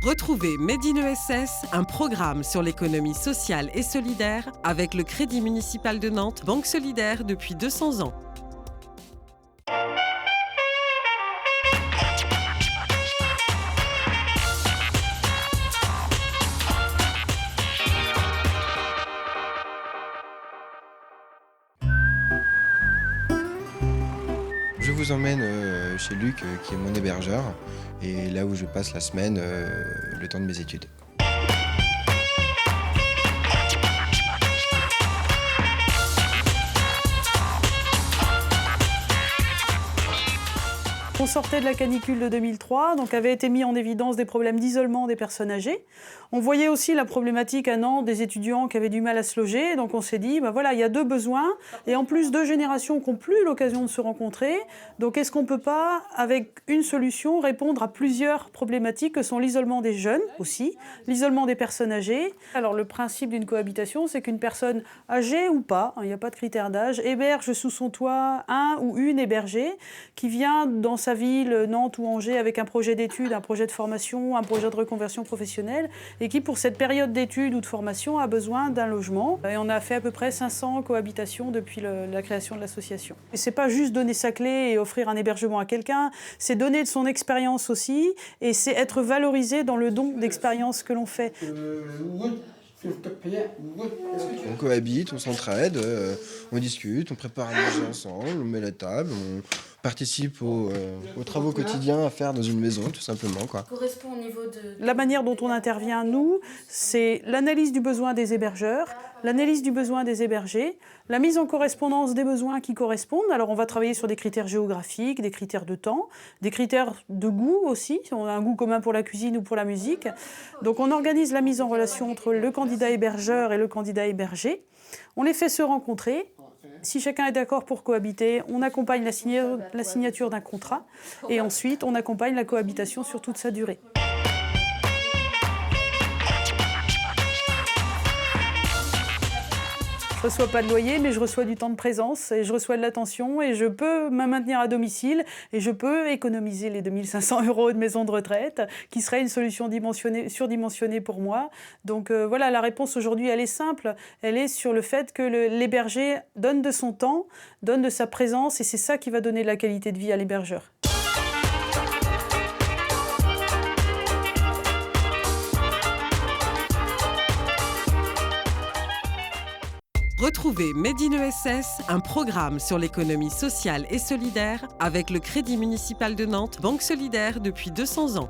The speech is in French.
Retrouvez Made in ESS, un programme sur l'économie sociale et solidaire avec le Crédit municipal de Nantes, banque solidaire depuis 200 ans. Je vous emmène chez Luc, qui est mon hébergeur, et là où je passe la semaine, le temps de mes études. On sortait de la canicule de 2003, donc avaient été mis en évidence des problèmes d'isolement des personnes âgées. On voyait aussi la problématique à Nantes des étudiants qui avaient du mal à se loger, donc on s'est dit, voilà, il y a deux besoins, et en plus deux générations qui n'ont plus l'occasion de se rencontrer, donc est-ce qu'on ne peut pas, avec une solution, répondre à plusieurs problématiques que sont l'isolement des jeunes aussi, l'isolement des personnes âgées. Alors le principe d'une cohabitation, c'est qu'une personne âgée ou pas, il n'y a pas de critère d'âge, héberge sous son toit un ou une hébergée qui vient dans sa ville, Nantes ou Angers, avec un projet d'études, un projet de formation, un projet de reconversion professionnelle, et qui, pour cette période d'études ou de formation, a besoin d'un logement. Et on a fait à peu près 500 cohabitations depuis la création de l'association. Et c'est pas juste donner sa clé et offrir un hébergement à quelqu'un, c'est donner de son expérience aussi, et c'est être valorisé dans le don d'expérience que l'on fait. On cohabite, on s'entraide, on discute, on prépare à manger ensemble, on met la table, on participe aux travaux quotidiens à faire dans une maison, tout simplement, quoi. Correspond au niveau de... La manière dont on intervient, nous, c'est l'analyse du besoin des hébergeurs, l'analyse du besoin des hébergés, la mise en correspondance des besoins qui correspondent. Alors on va travailler sur des critères géographiques, des critères de temps, des critères de goût aussi, si on a un goût commun pour la cuisine ou pour la musique. Donc on organise la mise en relation entre le candidat hébergeur et le candidat hébergé. On les fait se rencontrer. Si chacun est d'accord pour cohabiter, on accompagne la signature d'un contrat et ensuite on accompagne la cohabitation sur toute sa durée. Je ne reçois pas de loyer, mais je reçois du temps de présence et je reçois de l'attention et je peux me maintenir à domicile et je peux économiser les 2 500 € de maison de retraite, qui serait une solution surdimensionnée pour moi. Donc voilà, la réponse aujourd'hui, elle est simple. Elle est sur le fait que l'hébergé donne de son temps, donne de sa présence, et c'est ça qui va donner de la qualité de vie à l'hébergeur. Retrouvez Made in ESS, un programme sur l'économie sociale et solidaire avec le Crédit municipal de Nantes, banque solidaire depuis 200 ans.